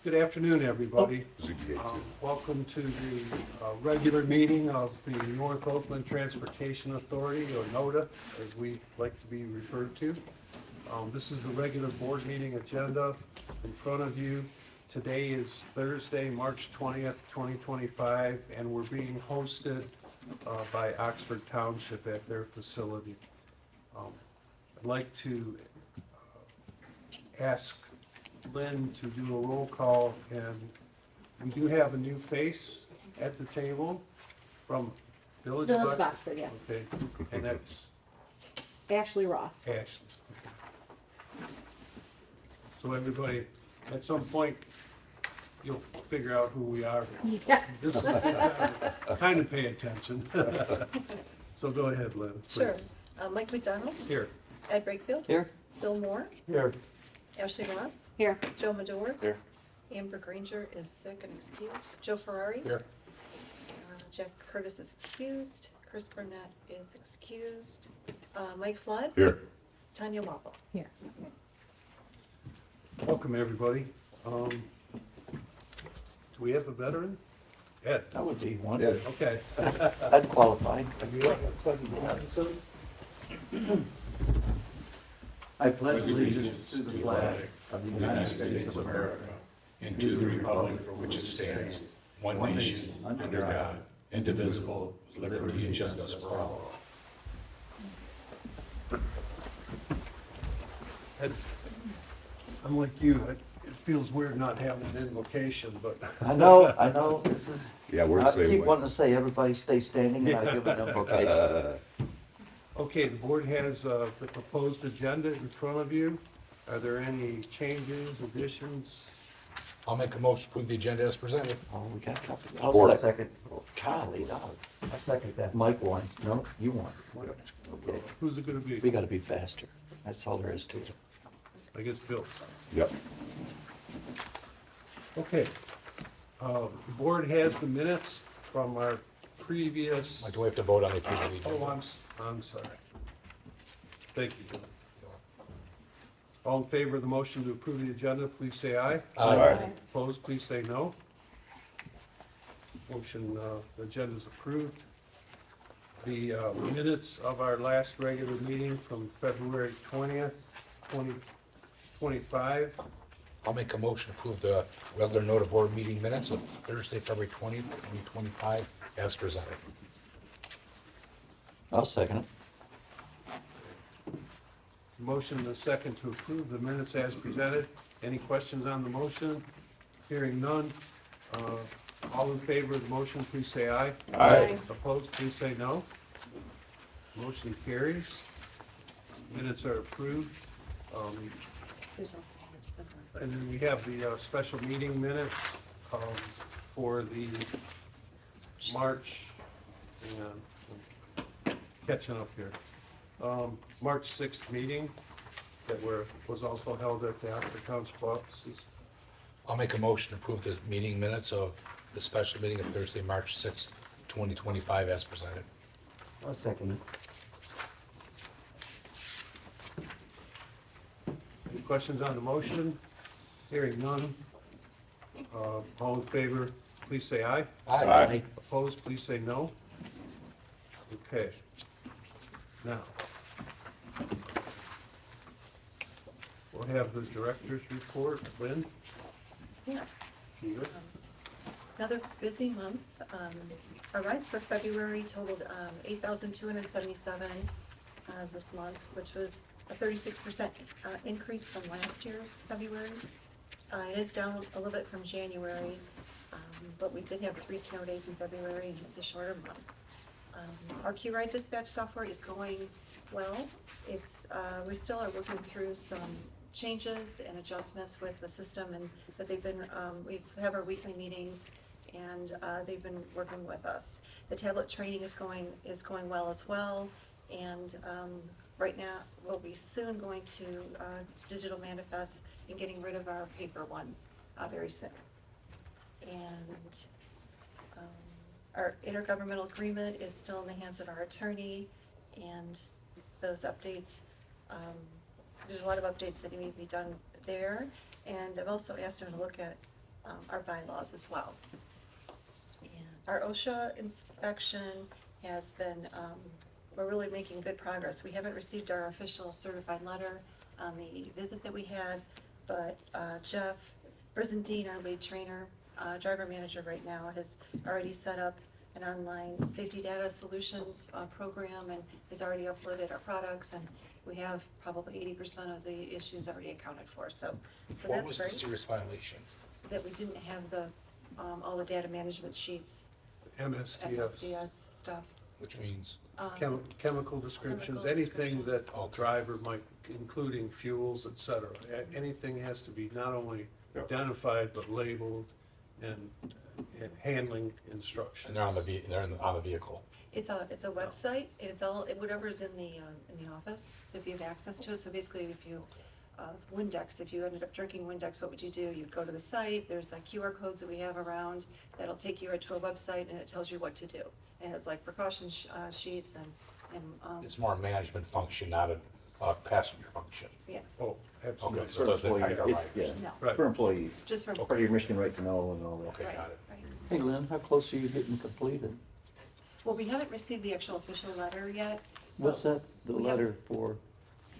Good afternoon, everybody. Welcome to the regular meeting of the North Oakland Transportation Authority, or NOTA, as we like to be referred to. This is the regular board meeting agenda in front of you. Today is Thursday, March 20th, 2025, and we're being hosted by Oxford Township at their facility. I'd like to ask Lynn to do a roll call, and we do have a new face at the table from Village Village of of Oxford, yes. Okay, and that's Ashley Ross. Ashley. So everybody, at some point, you'll figure out who we are. Yes. This is kind of pay attention. So go ahead, Lynn. please. Sure. Mike McDonald, Here. Ed Brakefield. Here. Bill Moore, Here. Ashley Ross, Here. Joe Madore. Here. Amber Granger is sick and excused. Joe Ferrari. Here. Jack Curtis is excused. Chris Burnett is excused. Mike Flood. Here. Tanya Wapple. Here. Welcome, everybody. Do we have a veteran? Ed. That would be one. Okay. I'd qualify. Do you have a pledge of allegiance? I pledge allegiance to the flag of the United States of America, and to the republic for which it stands, one nation, under God, indivisible, with liberty and justice for all. Ed, I'm like you. It feels weird not having an invocation, but I know, this is, Yeah, we're I the same keep way. wanting to say, everybody stay standing, and I give an invocation. okay, the board has the proposed agenda in front of you. Are there any changes, additions? I'll make a motion to approve the agenda as presented. Oh, we got, Support. I'll second. Golly, dog. I second that. Mike won. No, you won. Okay, Who's it gonna we be? gotta be faster. That's all there is to it. I guess Bill. Yep. Okay. The board has the minutes from our previous. Do we have to vote on the approval of the Oh, agenda? I'm sorry. Thank you, Bill. All in favor of the motion to approve the agenda, please say aye. Aye. Opposed, please say no. Motion, the agenda is approved. The minutes of our last regular meeting from February 20th, 2025. I'll make a motion to approve the regular NOTA board meeting minutes of Thursday, February 20th, 2025, as presented. I'll second it. Motion and a second to approve the minutes as presented. Any questions on the motion? Hearing none. All in favor of the motion, please say aye. Aye. Opposed, please say no. Motion carries. Minutes are approved. Who's else? And then we have the special meeting minutes for the March, and catching up here. March 6th meeting that was also held at the Oxford Township offices. I'll make a motion to approve the meeting minutes of the special meeting of Thursday, March 6th, 2025, as presented. I'll second it. Any questions on the motion? Hearing none. All in favor, please say aye. Aye. Opposed, please say no. Okay. Now, we'll have the director's report. Lynn? Yes. if you would. Another busy month. Our rides for February totaled 8,277 this month, which was a 36% increase from last year's February. It is down a little bit from January, but we did have 3 snow days in February, and it's a shorter month. Our Q-Ride dispatch software is going well. We still are working through some changes and adjustments with the system, and that we have our weekly meetings, and they've been working with us. The tablet training is going well as well, and right now we'll be soon going to digital manifests and getting rid of our paper ones very soon. And our intergovernmental agreement is still in the hands of our attorney, and those updates, there's a lot of updates that need to be done there. And I've also asked him to look at our bylaws as well. And our OSHA inspection has been, we're really making good progress. We haven't received our official certified letter on the visit that we had, but Jeff Brizendine, our lead trainer, driver manager right now, has already set up an online safety data solutions program and has already uploaded our products, and we have probably 80% of the issues already accounted for, so What that's was the great. serious violation? That we didn't have the, all the data management sheets, MSTS, FSDS stuff. Which means, chemical descriptions, Chemical anything that descriptions. a driver might, including fuels, et cetera. Anything has to be not only identified, but labeled and handling instructions. and they're on the vehicle. It's a website, it's all, whatever's in the office, so if you have access to it, so basically if you, Windex, if you ended up drinking Windex, what would you do? You'd go to the site, there's like QR codes that we have around, that'll take you right to a website and it tells you what to do. It has like precaution sheets and, It's more a management function, not a passenger function. yes. Oh, absolutely. Okay, so it doesn't impact our It's- right. Yeah, No. Right. for employees. Just for. Part of your Michigan right to know and all that. Okay, got it. Right. Hey Lynn, how close are you getting completed? Well, we haven't received the actual official letter yet. What's but that, the we have- letter for,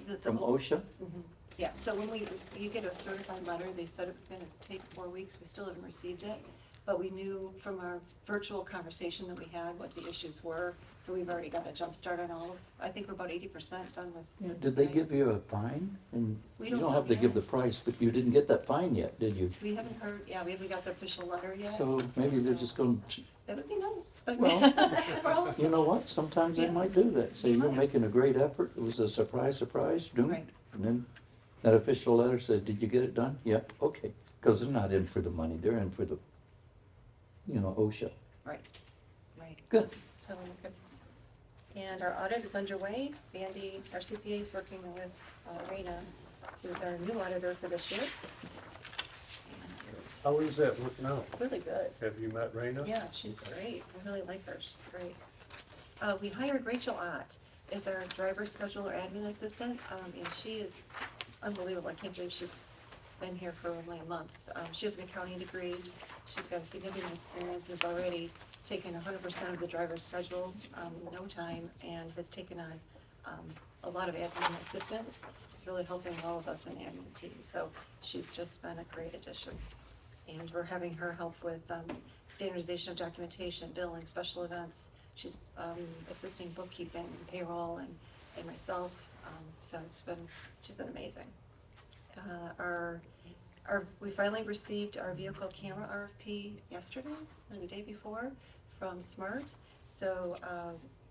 the from whole- OSHA? Mhm. Yeah, so when you get a certified letter, they said it was gonna take 4 weeks, we still haven't received it. But we knew from our virtual conversation that we had what the issues were, so we've already got a jump start on all of, I think we're about 80% done with. Yeah, did they give you a fine? And We you don't don't know have to give the yet. price, but you didn't get that fine yet, did you? We haven't heard, yeah, we haven't got the official letter yet. So maybe they're So- just gonna, That would be nice, but Well, we're almost. you know what, sometimes they Yeah. might do that, say They you're might. making a great effort, it was a surprise, doom. Right. And then that official letter said, did you get it done? Yep, okay, cause they're not in for the money, they're in for the, OSHA. Right, right. Good. So, good. And our audit is underway. Bandy, our CPA, is working with Raina, who's our new auditor for this year. How is that working out? Really good. Have you met Raina? Yeah, she's great. I really like her. She's great. We hired Rachel Ott as our driver scheduler admin assistant, and she is unbelievable. I can't believe she's been here for only a month. She has an accounting degree. She's got significant experience, has already taken 100% of the driver's schedule in no time, and has taken on a lot of admin assistance. It's really helping all of us in the admin team, so she's just been a great addition. And we're having her help with standardization of documentation, billing, special events. She's assisting bookkeeping, and payroll, and myself, so she's been amazing. We finally received our vehicle camera RFP yesterday, or the day before, from Smart. So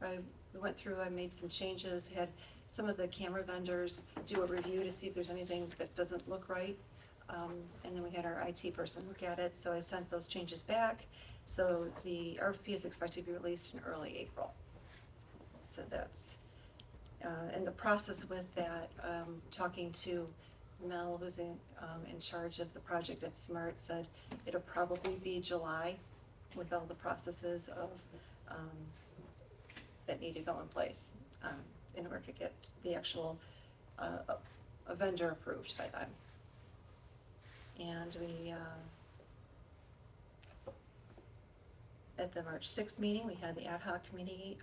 we went through, I made some changes, had some of the camera vendors do a review to see if there's anything that doesn't look right. And then we had our IT person look at it, so I sent those changes back. So the RFP is expected to be released in early April. So that's, and the process with that, talking to Mel, who's in charge of the project at Smart, said it'll probably be July with all the processes of, that need to go in place, in order to get the actual, a vendor approved by them. And we, at the March 6th meeting, we had the ad hoc committee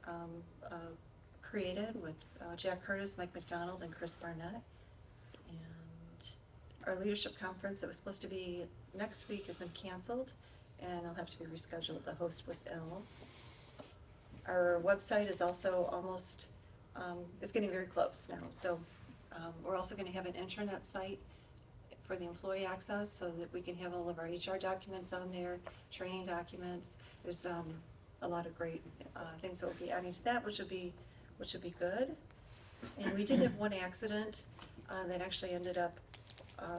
created with Jack Curtis, Mike McDonald, and Chris Barnett. And our leadership conference that was supposed to be next week has been canceled, and it'll have to be rescheduled. The host was ill. Our website is also almost, it's getting very close now. So we're also going to have an intranet site for the employee access so that we can have all of our HR documents on there, training documents. There's a lot of great things that will be adding to that, which would be good. And we did have one accident that actually ended up,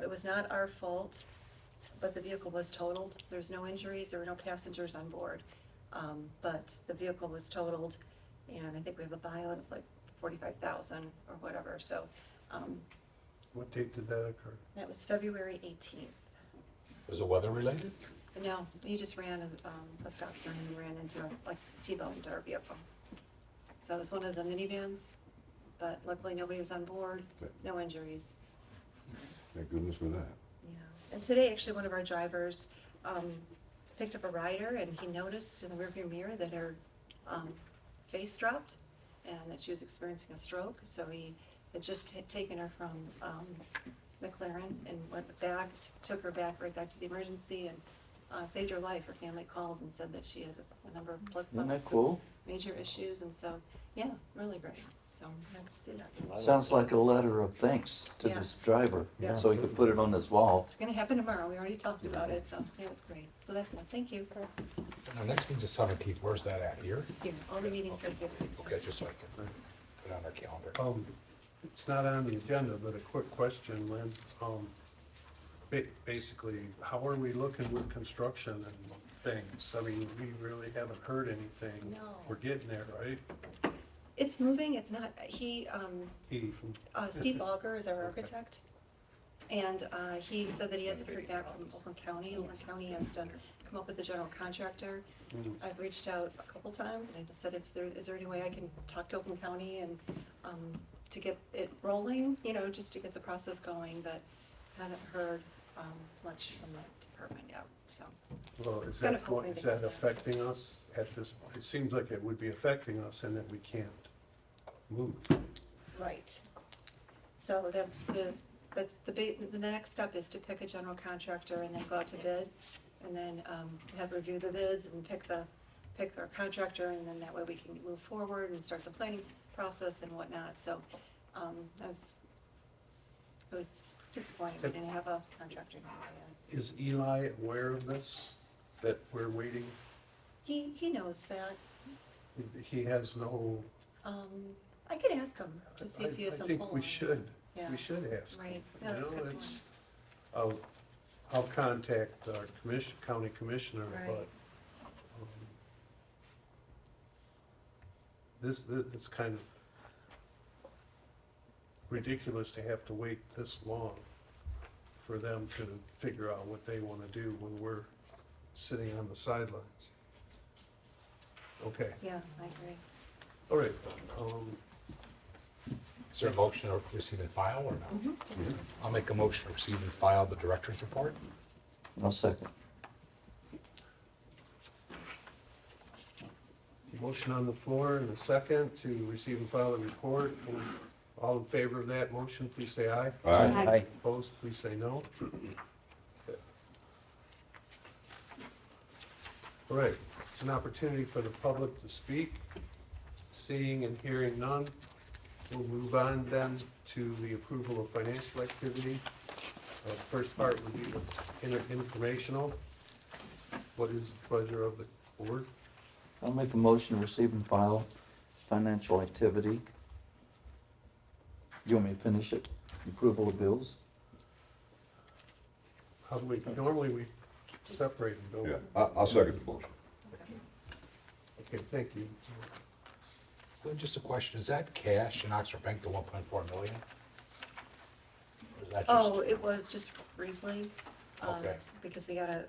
it was not our fault, but the vehicle was totaled. There's no injuries, there were no passengers on board. But the vehicle was totaled, and I think we have a buyout of like $45,000 or whatever, so. What date did that occur? That was February 18th. Was it weather related? No, he just ran a stop sign and ran into T-boned our vehicle. So it was one of the minivans, but luckily nobody was on board, no injuries. So, Thank goodness for that. yeah, And today, actually, one of our drivers picked up a rider, and he noticed in the rearview mirror that her face dropped and that she was experiencing a stroke. So he had just taken her from McLaren and went back, took her back right back to the emergency and saved her life. Her family called and said that she had a number of blood Isn't that clots, cool? major issues, and so, yeah, really great. So I'm happy to see that. Sounds like a letter of thanks to this Yes. driver, Yes. so he could put it on his wall. It's gonna happen tomorrow. We already talked about it, so yeah, it was great. So that's it. Thank you for, Our next meeting's the 17th, where's that at, here? here, all the meetings are here. Okay, just so I can put it on our calendar. It's not on the agenda, but a quick question, Lynn. Basically, how are we looking with construction and things? I mean, we really haven't heard anything. No. We're getting there, right? It's moving. It's not, Steve Balger is our Okay. architect. And he said that he hasn't heard back from Oakland County. Oakland County has to come up with the general contractor. Mm. I've reached out a couple times and I said, is there any way I can talk to Oakland County and to get it rolling, you know, just to get the process going, but haven't heard much from that department yet, so. Well, is Kind that, of hoping is they that can- affecting us at this, it seems like it would be affecting us and that we can't move. Right. So the next step is to pick a general contractor and then go out to bid, and then have review the bids and pick their contractor, and then that way we can move forward and start the planning process and whatnot, so, I was disappointed we didn't have a contractor yet. Is Eli aware of this, that we're waiting? He knows that, He has no. I could ask him to see if he has some pull I think on we it. should, Yeah. we should ask. Right. You Yeah, that's a know, good it's, I'll contact our county commissioner, Right. but this, it's kind of ridiculous to have to wait this long for them to figure out what they want to do when we're sitting on the sidelines. Okay, Yeah, I agree. all right. Is there a motion to receive and file or no? Just a second. I'll make a motion to receive and file the director's report. I'll second. Motion on the floor and a second to receive and file the report. All in favor of that motion, please say aye. Aye. Opposed, please say no. Okay. All right, it's an opportunity for the public to speak. Seeing and hearing none, we'll move on then to the approval of financial activity. First part would be the informational. What is the pleasure of the board? I'll make a motion to receive and file financial activity. You want me to finish it? Approval of bills? How do we, normally we separate them, don't we? Yeah, I'll second the motion. Okay, thank you. Then just a question, is that cash in Oxford Bank, the 1.4 million? Or is that just? Oh, it was just briefly, Okay. because we got a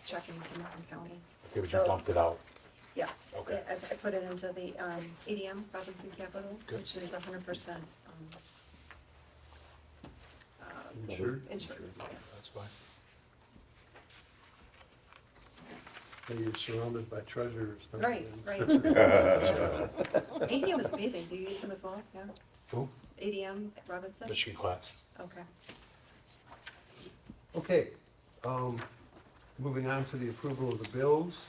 check in from Oakland County. Okay, but you so- dumped it out. Yes, Okay. I put it into the ADM, Robinson Capital, Good. which is 100% Insured? insured. That's fine. And you're surrounded by treasures. don't Right, you? right. ADM is amazing. Do you use them as well? Yeah. Who? ADM, Robinson? Michigan class. Okay. Okay, moving on to the approval of the bills.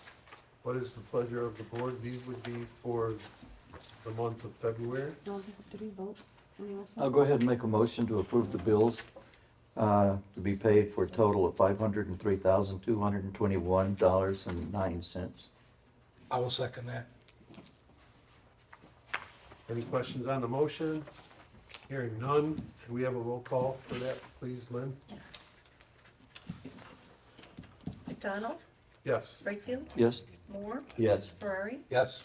What is the pleasure of the board? These would be for the month of February. No, did we vote? on the last one? I'll go ahead and make a motion to approve the bills to be paid for a total of $503,221.09. I will second that. Any questions on the motion? Hearing none, do we have a roll call for that, please, Lynn? Yes. McDonald, Yes. Brightfield, Yes? Moore, Yes. Ferrari, Yes.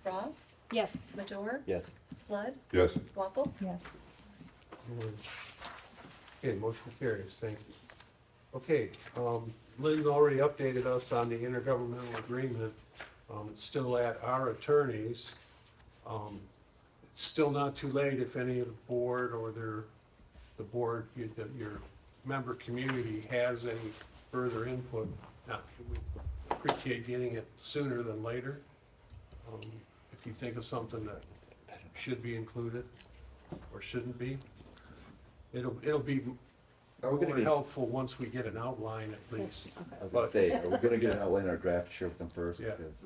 Ross, Yes. Madore, Yes. Flood, Yes, Waffle. Yes. Okay, motion carries, thank you. Okay, Lynn's already updated us on the intergovernmental agreement. It's still at our attorneys. It's still not too late if any of the board or the board, your member community has any further input, now, we appreciate getting it sooner than later. If you think of something that should be included or shouldn't be, it'll be Are we gonna more get, helpful once we get an outline at least. I was gonna say, are we gonna get an outline in our draft, share with them first? Yeah. Because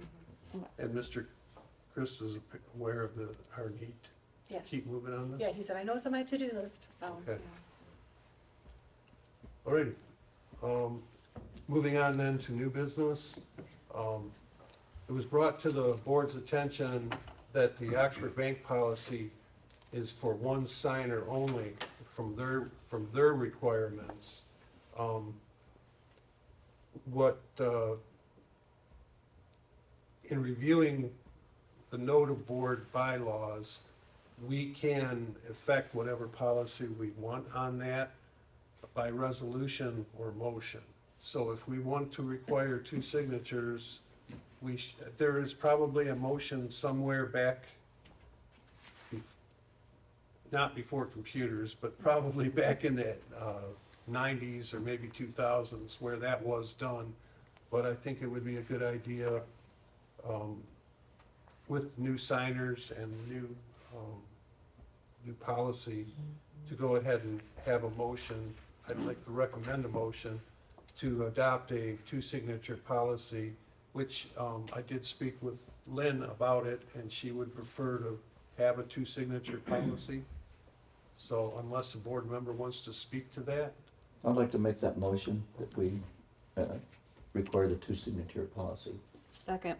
And Mr. Chris is aware of our need to Yes. keep moving on this? Yeah, he said, I know it's on my to-do list, so. Okay. Alrighty. Moving on then to new business. It was brought to the board's attention that the Oxford Bank policy is for one signer only from their requirements. In reviewing the NOTA board bylaws, we can effect whatever policy we want on that by resolution or motion. So if we want to require 2 signatures, there is probably a motion somewhere back, not before computers, but probably back in the 90s or maybe 2000s where that was done. But I think it would be a good idea with new signers and new policy to go ahead and have a motion. I'd like to recommend a motion to adopt a 2-signature policy, which I did speak with Lynn about it, and she would prefer to have a 2-signature policy. So unless the board member wants to speak to that, I'd like to make that motion that we require the 2-signature policy. Second.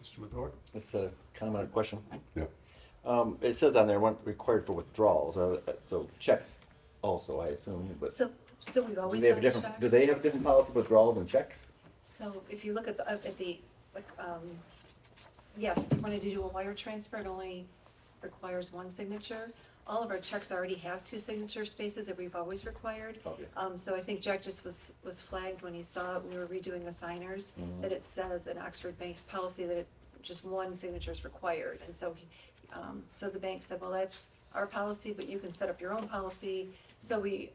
Mr. Medor? it's a comment or question. Yeah. It says on there, one required for withdrawals, so checks also, I assume, but So we've do always they have done different, checks. do they have different policy for withdrawals and checks? So if you look at the, like, yes, if you wanted to do a wire transfer, it only requires 1 signature. All of our checks already have 2 signature spaces that we've always required. Okay. So I think Jack just was flagged when he saw it, we were redoing the signers, that it says in Oxford Bank's policy that just 1 signature is required. And so so the bank said, well, that's our policy, but you can set up your own policy. So we,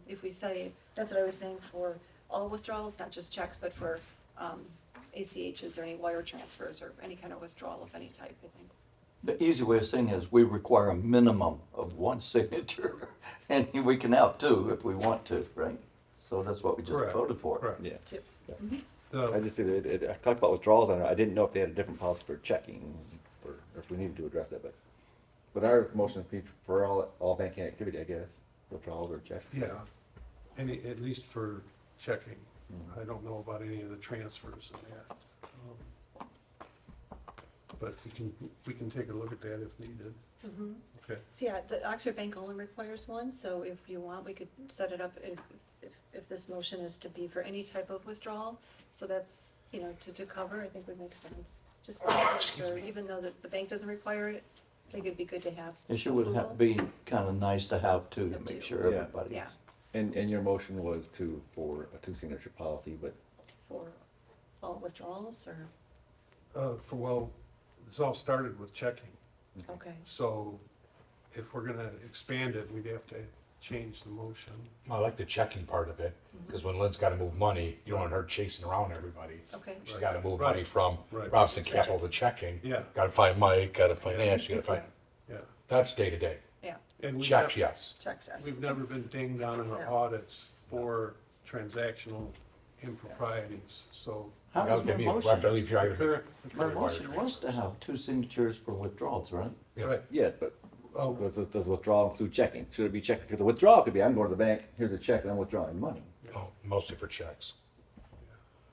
if we say, that's what I was saying, for all withdrawals, not just checks, but for ACHs or any wire transfers or any kind of withdrawal of any type, I think. The easy way of saying it is we require a minimum of 1 signature, and we can have 2 if we want to, right? So that's what we just Correct. voted for. Correct. Yeah. Too. I just, I talked about withdrawals on it, I didn't know if they had a different policy for checking, or if we needed to address that, but our motion would be for all banking activity, I guess, withdrawals or checks. Yeah, at least for checking. I don't know about any of the transfers and that. But we can take a look at that if needed. Okay. So yeah, the Oxford Bank only requires 1, so if you want, we could set it up if this motion is to be for any type of withdrawal. So that's, to cover, I think would make sense. Just to make sure, even though the bank doesn't require it, I think it'd be good to have. It sure would approval. be kind of nice to have 2 to Have make 2. sure Yeah. everybody's. Yeah. And your motion was for a 2-signature policy, but For all withdrawals, or, Well, this all started with checking. okay. So if we're gonna expand it, we'd have to change the motion. I like the checking part of it, because when Lynn's gotta move money, you don't want her chasing around everybody. Okay. She's gotta move Right. money from Right. Robinson Capital to checking. Yeah. Gotta find Mike, gotta find Ash, gotta find, Yeah. that's day to day. Yeah, And we've Checks, nev- yes. checks, yes. We've never been dinged on in our No. audits for transactional improprieties, so. How does my After I motion, leave here, I The current- my motion was to have 2 signatures for withdrawals, right? Yeah. Right. yes, but Oh, does withdrawal include checking? Should it be checking? Because the withdrawal could be, I'm going to the bank, here's a check, and I'm withdrawing money. Oh, mostly for checks.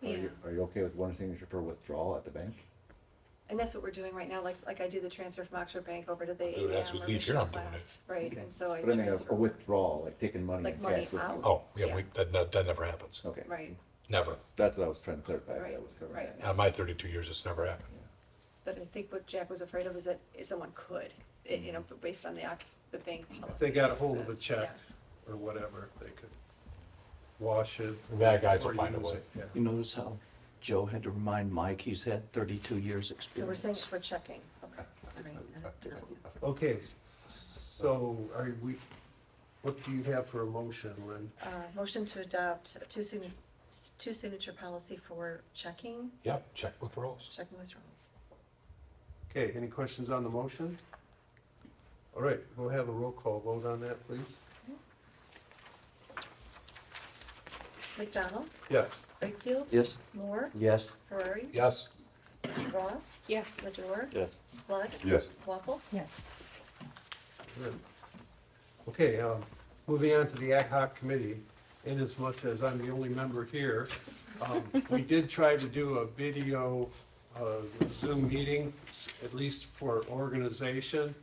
Yeah. Are you okay with 1 signature for withdrawal at the bank? And that's what we're doing right now, like I do the transfer from Oxford Bank over to the Do that, AM so or leave here, Michigan I'm doing class, right, and so I But I mean, transfer. a withdrawal, like taking money Like in money cash with out. you. Oh, yeah, Yeah. that never happens. Okay. Right, Never. That's what I was trying to clarify, if right, that was covered. right. In my 32 years, it's never happened. But I think what Jack was afraid of is that someone could, but based on the bank policy. If they got a hold of a that- check yes. or whatever, they could wash it. The bad guys will or find a use way. it, yeah. You notice how Joe had to remind Mike he's had 32 years So we're experience. saying it's for checking, okay. All right. Okay, so are we, What do you have for a motion, Lynn? Motion to adopt a two-signature policy for checking Yep, check with rolls. withdrawals. Okay, any questions on the motion? All right, we'll have a roll call vote on that, please. McDonald, Yes. Wakefield. Yes? Moore, Yes. Ferrari, Yes. Ross, Yes. Major, Yes. Flood, Yes. Waffle. Yes. Good. Okay, moving on to the ad hoc committee, inasmuch as I'm the only member here, we did try to do a video Zoom meeting, at least for organization,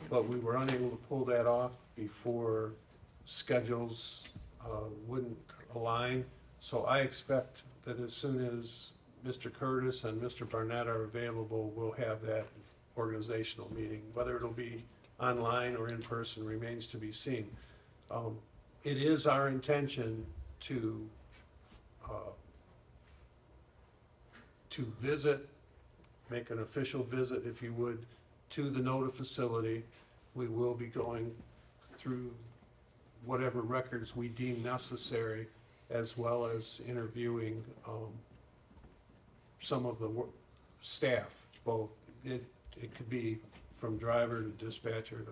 but we were unable to pull that off before schedules wouldn't align. So I expect that as soon as Mr. Curtis and Mr. Barnett are available, we'll have that organizational meeting. Whether it'll be online or in person remains to be seen. It is our intention to visit, make an official visit, if you would, to the NODA facility. We will be going through whatever records we deem necessary, as well as interviewing some of the staff, both. It could be from driver to dispatcher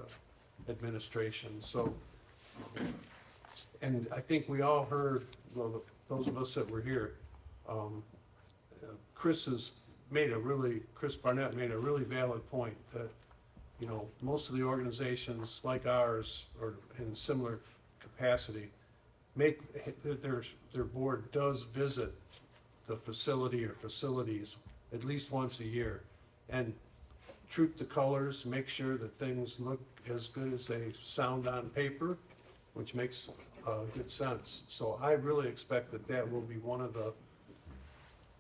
to administration. So, and I think we all heard, well, those of us that were here, Chris Barnett made a really valid point that, you know, most of the organizations like ours, or in similar capacity, their board does visit the facility or facilities at least once a year and troop the colors, make sure that things look as good as they sound on paper, which makes good sense. So I really expect that that will be one of the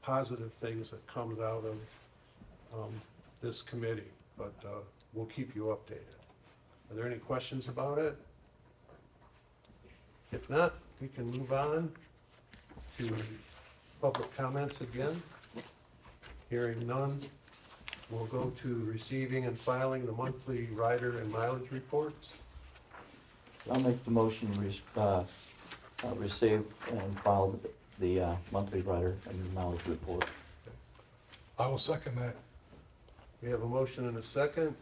positive things that comes out of this committee, but we'll keep you updated. Are there any questions about it? If not, we can move on to public comments again. Hearing none, we'll go to receiving and filing the monthly rider and mileage reports. I'll make the motion, receive and file the monthly rider and mileage report. I will second that. We have a motion and a second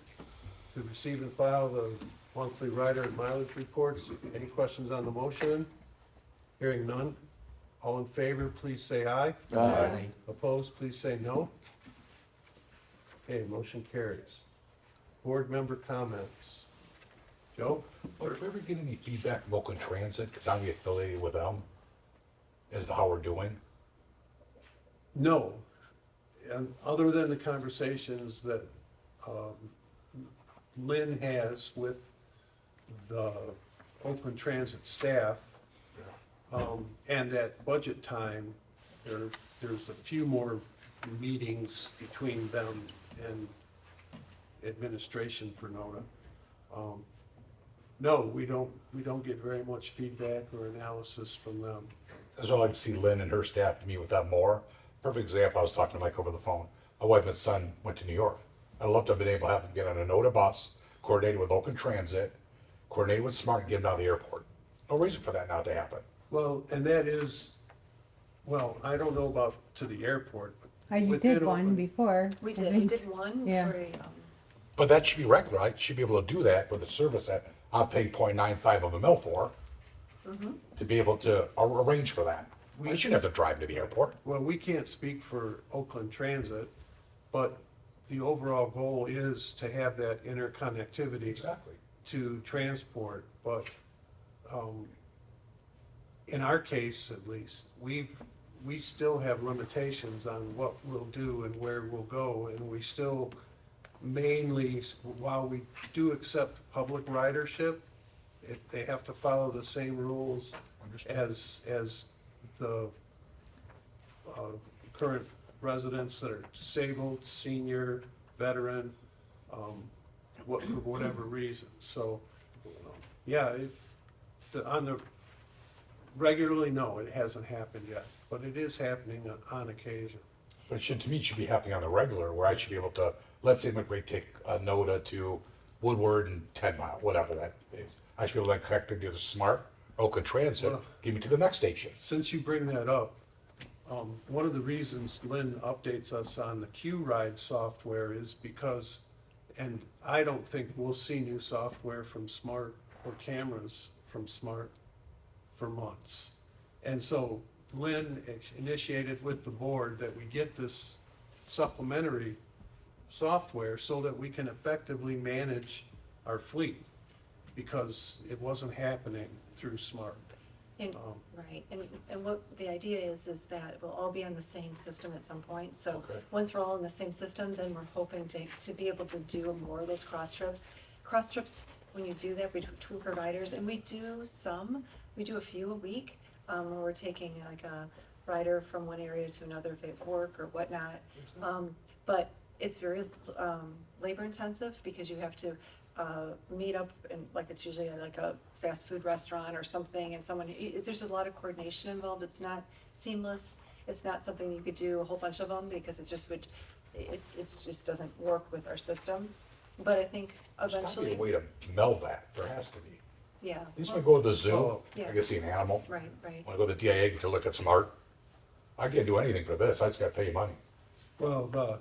to receive and file the monthly rider and mileage reports. Any questions on the motion? Hearing none. All in favor, please say aye. Aye. Opposed, please say no. Okay, motion carries. Board member comments. Joe? Or if we ever get any feedback from Oakland Transit, because I'm affiliated with them, as to how we're doing? No. And other than the conversations that Lynn has with the Oakland Transit staff, and at budget time, there's a few more meetings between them and administration for NODA. No, we don't get very much feedback or analysis from them. That's why I like to see Lynn and her staff meet with them more. Perfect example, I was talking to Mike over the phone. My wife and son went to New York. I'd love to have been able to have them get on a NODA bus, coordinated with Oakland Transit, coordinated with SMART, and get them out of the airport. No reason for that not to happen. Well, and that is, well, I don't know about to the airport, but You within did one Oakland- before. We I did think. one Yeah. for a, But that should be regular. I should be able to do that with a service that I'll pay 0.95 of a mil for, to be able to arrange for that. I shouldn't have to drive to the airport. Well, we can't speak for Oakland Transit, but the overall goal is to have that interconnectivity Exactly. to transport. But in our case, at least, we still have limitations on what we'll do and where we'll go, and we still mainly, while we do accept public ridership, they have to follow the same rules as the current residents that are disabled, senior, veteran, for whatever reason. So, yeah, on the, regularly, no, it hasn't happened yet, but it is happening on occasion. But it should, to me, it should be happening on the regular, where I should be able to, let's say McRae take a NODA to Woodward and 10 Mile, whatever that is. I should be able to connect it to the smart Oakland Transit, Well- give me to the next station. Since you bring that up, one of the reasons Lynn updates us on the Q-Ride software is because, and I don't think we'll see new software from Smart or cameras from Smart for months. And so Lynn initiated with the board that we get this supplementary software so that we can effectively manage our fleet, because it wasn't happening through Smart. And, right, and what the idea is that we'll all be on the same system at some point, so Okay. once we're all in the same system, then we're hoping to be able to do more of those cross trips. Cross trips, when you do that, we do two providers, and we do a few a week, where we're taking like a rider from one area to another if they have work or whatnot. But it's very, labor intensive, because you have to, meet up and like it's usually at like a fast food restaurant or something, and there's a lot of coordination involved. It's not seamless. It's not something you could do a whole bunch of them, because it just doesn't work with our system. But I think There's gotta be eventually, a way to meld that, there has to be. yeah. At least well, when I go to the zoo, Oh, yeah. I get to see an animal. Right, right. When I go to the DIA to look at some art, I can't do anything for this, I just gotta pay you money. Well,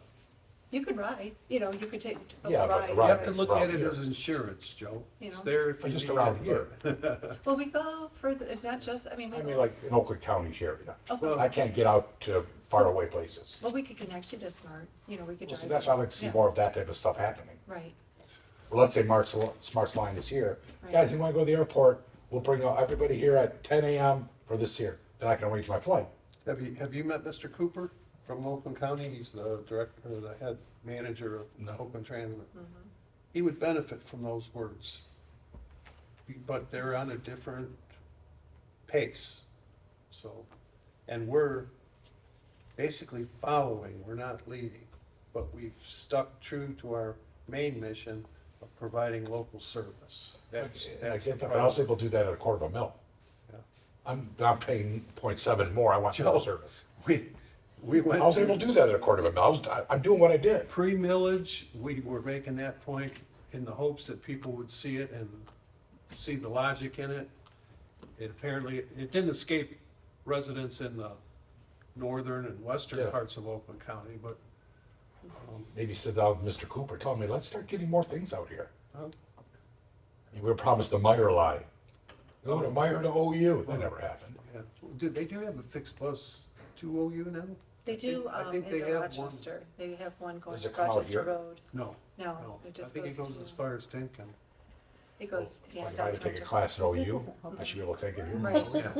You could ride, you could take a Yeah, but ride. the you ride- have to look at it Around as here. insurance, Joe. You It's know. there if you Just need around it, here. but- Well, we go further, it's not just, we I go. mean, like in Oakland County area. Okay. I can't get out to faraway places. Well, we could connect you to Smart, we could Well, drive. see, that's why I like to see more of that type of stuff happening. Right, Well, let's say Smart's line is here. Right. Guys, you wanna go to the airport, we'll bring everybody here at 10 a.m. for this here, then I can arrange my flight. Have you met Mr. Cooper from Oakland County? He's the director, or the head manager of No. Oakland Transit. He would benefit from those words, but they're on a different pace. So, and we're basically following, we're not leading, but we've stuck true to our main mission of providing local service. And I That's get the that, but I was priority. able to do that at a quarter of a mil. Yeah. I'm paying 0.7 more, I want Joe. better service. We went. I was able to do that at a quarter of a mil, I'm doing what I did. Pre-millage, we were making that point in the hopes that people would see it and see the logic in it. It didn't escape residents in the northern and western Yeah. parts of Oakland County, but, Maybe sit down with Mr. Cooper, tell me, let's start getting more things out here. well, We were promised the Meyer line. Go to Meyer to OU, that never happened. yeah. They do have a fixed bus to OU now? they do, I think in they the have one. Rochester, they have one going Does to it come out Rochester here? Road. No, No, no. it I just think it goes goes as to, far as Tinkin. it goes, yeah, If I had to downtown. take a class at OU, I should be able to take it here. Right. Yeah.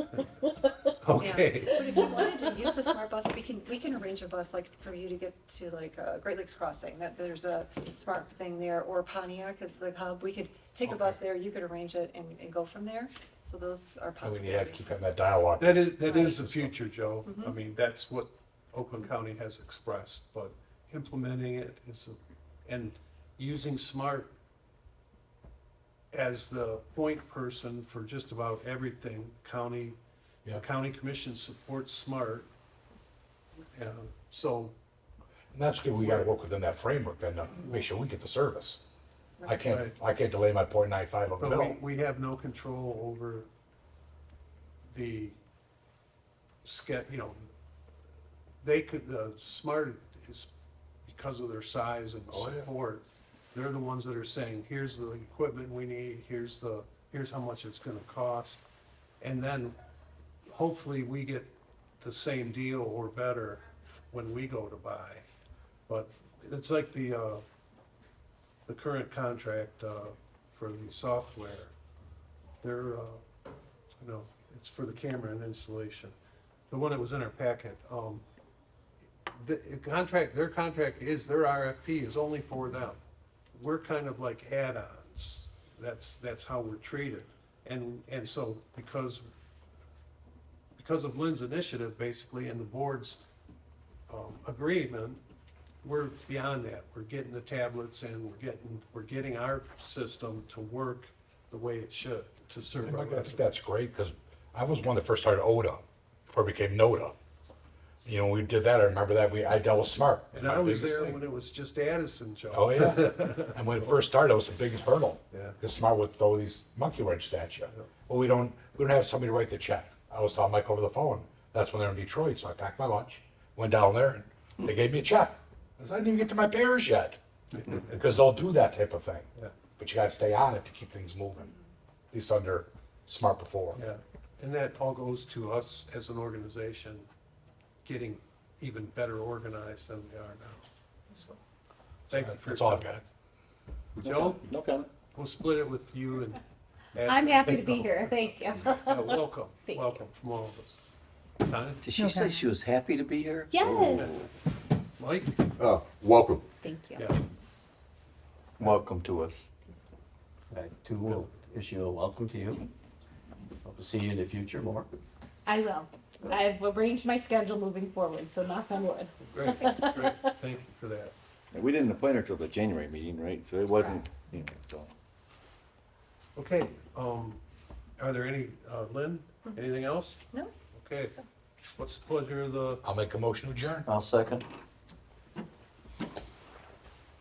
Yeah. Okay. But if you wanted to use a smart bus, we can arrange a bus like for you to get to like Great Lakes Crossing, that there's a smart thing there, or Pontiac is the hub. We could take a bus there, you could arrange it and go from there. So those are And we need to have, possibilities. keep having that dialogue. That is Right. the future, Joe. I mean, that's what Oakland County has expressed, but implementing it and using SMART as the point person for just about everything. The Yeah. county commission supports SMART. So, And that's good, we gotta work within that framework then to make sure we get the service. I can't, Right. I can't delay my 0.95 of a but mil. we have no control over the the SMART is, because of their size and Oh, yeah. support, they're the ones that are saying, here's the equipment we need, here's how much it's gonna cost. And then hopefully we get the same deal or better when we go to buy. But it's like the current contract, for the software. They're, it's for the camera and installation. The one that was in our packet, their contract is, their RFP is only for them. We're kind of like add-ons. That's how we're treated. And so because of Lynn's initiative, basically, and the board's agreement, we're beyond that. We're getting the tablets in, we're getting our system to work the way it should, to serve our I think residents. that's great, because I was one that first started ODA, before it became NODA. You know, we did that, I remember that, I dealt with Smart. And I was there when it was just Addison, Joe. Oh, yeah. And when it first started, it was the biggest hurdle. Yeah. Because Smart would throw these monkey wrenches at you. Well, we don't have somebody to write the check. I was telling Mike over the phone. That's when they were in Detroit, so I packed my lunch, went down there, and they gave me a check. I said, I didn't even get to my pairs yet. Because they'll do that type of thing. Yeah. But you gotta stay on it to keep things moving, at least under Smart before. Yeah, and that all goes to us as an organization getting even better organized than we are now. So, thank you for. That's all I've got. Joe, No comment. we'll split it with you and. I'm happy to be here, thank you. Welcome, Thank you. welcome from all of us. Don, Did she say she was happy to be here? Yes, Mike? Welcome. thank you. Yeah, Welcome to us. To issue a welcome to you. Hope to see you in the future more. I will. I've arranged my schedule moving forward, so knock on wood. great, great, thank you for that. And we didn't appoint her till the January meeting, right? So it wasn't, so. Okay, are there any, Lynn, anything else? No? Okay, what's the pleasure of the, I'll make a motion to adjourn. I'll second.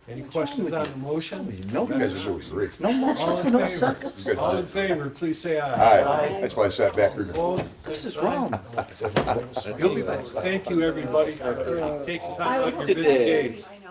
any questions on the motion? No, You guys are so sweet. no All motions, in no favor? seconds. All in favor, please say aye. Aye, that's why I sat back there. Opposed? This is Same wrong. sign. Thank you, everybody, for taking time out of your busy Today. days. I know.